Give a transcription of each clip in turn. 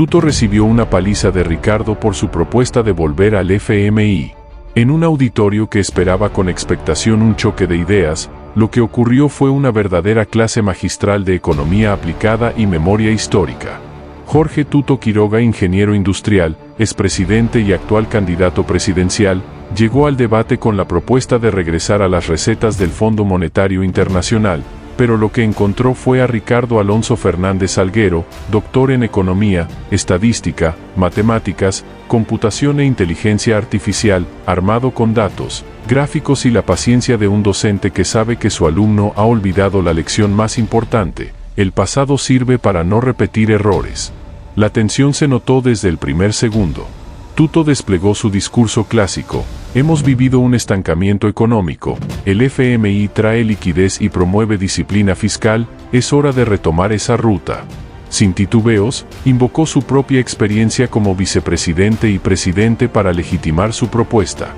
Tuto recibió una paliza de Ricardo por su propuesta de volver al FMI. En un auditorio que esperaba con expectación un choque de ideas, lo que ocurrió fue una verdadera clase magistral de economía aplicada y memoria histórica. Jorge Tuto Quiroga, ingeniero industrial, expresidente y actual candidato presidencial, llegó al debate con la propuesta de regresar a las recetas del Fondo Monetario Internacional, pero lo que encontró fue a Ricardo Alonso Fernández Salguero, doctor en economía, estadística, matemáticas, computación e inteligencia artificial, armado con datos, gráficos y la paciencia de un docente que sabe que su alumno ha olvidado la lección más importante: el pasado sirve para no repetir errores. La tensión se notó desde el primer segundo. Tuto desplegó su discurso clásico: hemos vivido un estancamiento económico, el FMI trae liquidez y promueve disciplina fiscal, es hora de retomar esa ruta. Sin titubeos, invocó su propia experiencia como vicepresidente y presidente para legitimar su propuesta.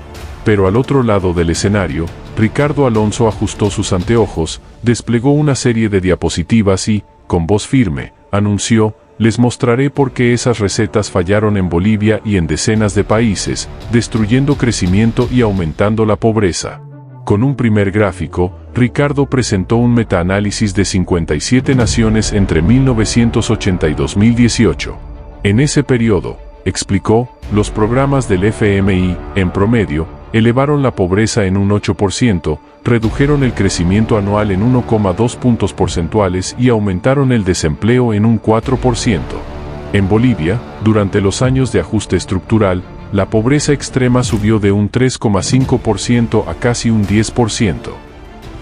Pero al otro lado del escenario, Ricardo Alonso ajustó sus anteojos, desplegó una serie de diapositivas y, con voz firme, anunció: les mostraré por qué esas recetas fallaron en Bolivia y en decenas de países, destruyendo crecimiento y aumentando la pobreza. Con un primer gráfico, Ricardo presentó un metaanálisis de 57 naciones entre 1980 y 2018. En ese periodo, explicó, los programas del FMI, en promedio, elevaron la pobreza en un 8%, redujeron el crecimiento anual en 1,2 puntos porcentuales y aumentaron el desempleo en un 4%. En Bolivia, durante los años de ajuste estructural, la pobreza extrema subió de un 3,5% a casi un 10%.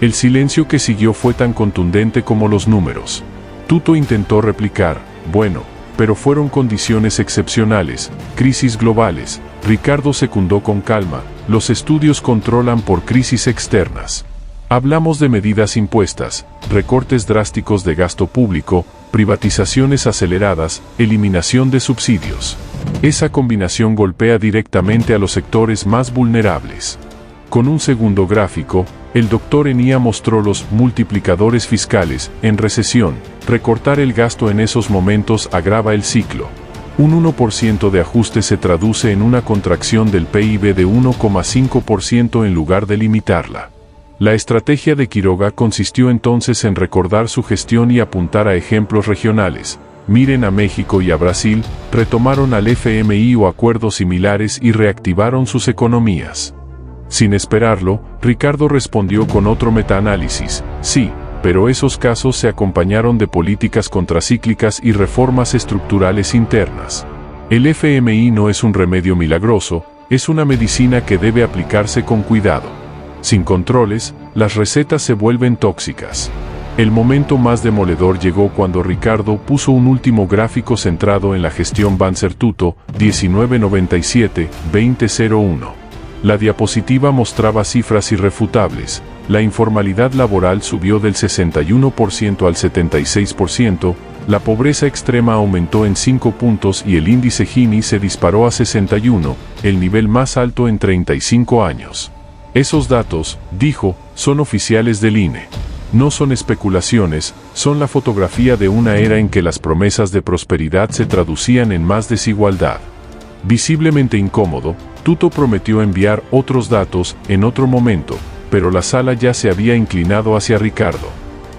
El silencio que siguió fue tan contundente como los números. Tuto intentó replicar: bueno, pero fueron condiciones excepcionales, crisis globales. Ricardo secundó con calma: los estudios controlan por crisis externas. Hablamos de medidas impuestas, recortes drásticos de gasto público, privatizaciones aceleradas, eliminación de subsidios. Esa combinación golpea directamente a los sectores más vulnerables. Con un segundo gráfico, el doctor Enía mostró los multiplicadores fiscales. En recesión, recortar el gasto en esos momentos agrava el ciclo. Un 1% de ajuste se traduce en una contracción del PIB de 1,5% en lugar de limitarla. La estrategia de Quiroga consistió entonces en recordar su gestión y apuntar a ejemplos regionales. Miren a México y a Brasil, retomaron al FMI o acuerdos similares y reactivaron sus economías. Sin esperarlo, Ricardo respondió con otro metaanálisis: sí, pero esos casos se acompañaron de políticas contracíclicas y reformas estructurales internas. El FMI no es un remedio milagroso, es una medicina que debe aplicarse con cuidado. Sin controles, las recetas se vuelven tóxicas. El momento más demoledor llegó cuando Ricardo puso un último gráfico centrado en la gestión Banzer-Tuto, 1997-2001. La diapositiva mostraba cifras irrefutables. La informalidad laboral subió del 61% al 76%, la pobreza extrema aumentó en 5 puntos y el índice Gini se disparó a 61, el nivel más alto en 35 años. Esos datos, dijo, son oficiales del INE. No son especulaciones, son la fotografía de una era en que las promesas de prosperidad se traducían en más desigualdad. Visiblemente incómodo, Tuto prometió enviar otros datos en otro momento, pero la sala ya se había inclinado hacia Ricardo.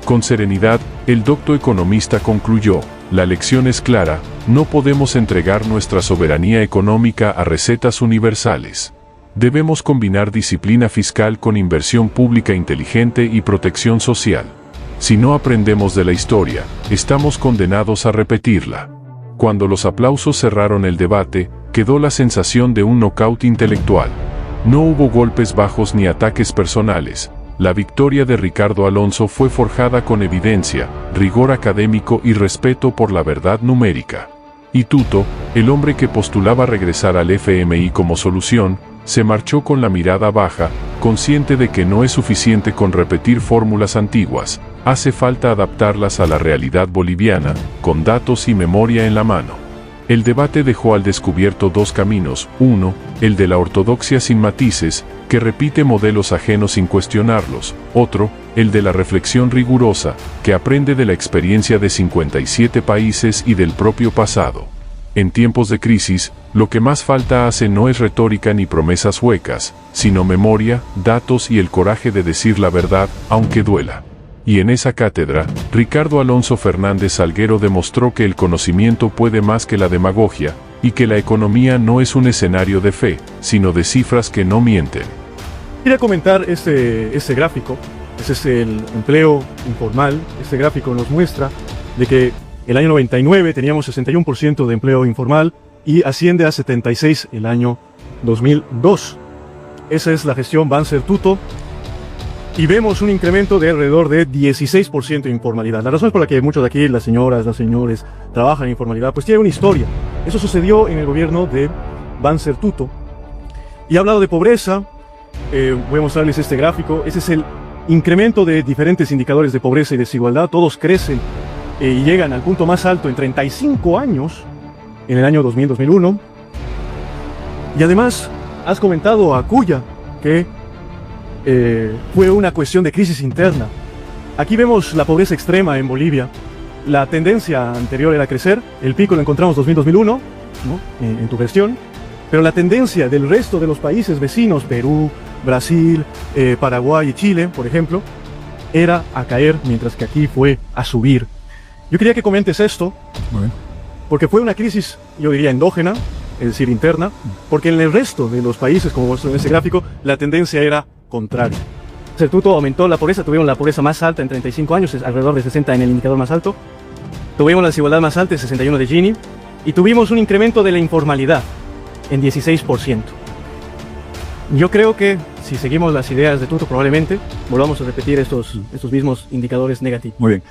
Con serenidad, el docto economista concluyó: la lección es clara, no podemos entregar nuestra soberanía económica a recetas universales. Debemos combinar disciplina fiscal con inversión pública inteligente y protección social. Si no aprendemos de la historia, estamos condenados a repetirla. Cuando los aplausos cerraron el debate, quedó la sensación de un nocaut intelectual. No hubo golpes bajos ni ataques personales. La victoria de Ricardo Alonso fue forjada con evidencia, rigor académico y respeto por la verdad numérica. Y Tuto, el hombre que postulaba regresar al FMI como solución, se marchó con la mirada baja, consciente de que no es suficiente con repetir fórmulas antiguas, hace falta adaptarlas a la realidad boliviana, con datos y memoria en la mano. El debate dejó al descubierto dos caminos: uno, el de la ortodoxia sin matices, que repite modelos ajenos sin cuestionarlos; otro, el de la reflexión rigurosa, que aprende de la experiencia de 57 países y del propio pasado. En tiempos de crisis, lo que más falta hace no es retórica ni promesas huecas, sino memoria, datos y el coraje de decir la verdad, aunque duela. Y en esa cátedra, Ricardo Alonso Fernández Salguero demostró que el conocimiento puede más que la demagogia, y que la economía no es un escenario de fe, sino de cifras que no mienten. Quería comentar este gráfico. Ese es el empleo informal. Este gráfico nos muestra de que el año 99 teníamos 61% de empleo informal y asciende a 76 el año 2002. Esa es la gestión Banzer-Tuto y vemos un incremento de alrededor de 16% de informalidad. La razón por la que muchos de aquí, las señoras, los señores, trabajan en informalidad, pues tiene una historia. Eso sucedió en el gobierno de Banzer-Tuto. Y he hablado de pobreza. Voy a mostrarles este gráfico. Ese es el incremento de diferentes indicadores de pobreza y desigualdad. Todos crecen y llegan al punto más alto en 35 años, en el año 2000-2001. Y además, has comentado a Cuya que fue una cuestión de crisis interna. Aquí vemos la pobreza extrema en Bolivia. La tendencia anterior era crecer. El pico lo encontramos 2000-2001, ¿no? En tu gestión. Pero la tendencia del resto de los países vecinos, Perú, Brasil, Paraguay y Chile, por ejemplo, era a caer, mientras que aquí fue a subir. Yo quería que comentes esto, porque fue una crisis, yo diría, endógena, es decir, interna, porque en el resto de los países, como muestro en ese gráfico, la tendencia era contraria. El Tuto aumentó la pobreza, tuvimos la pobreza más alta en 35 años, es alrededor de 60 en el indicador más alto, tuvimos la desigualdad más alta, 61 de Gini, y tuvimos un incremento de la informalidad en 16%. Yo creo que si seguimos las ideas de Tuto, probablemente volvamos a repetir estos mismos indicadores negativos. Muy bien.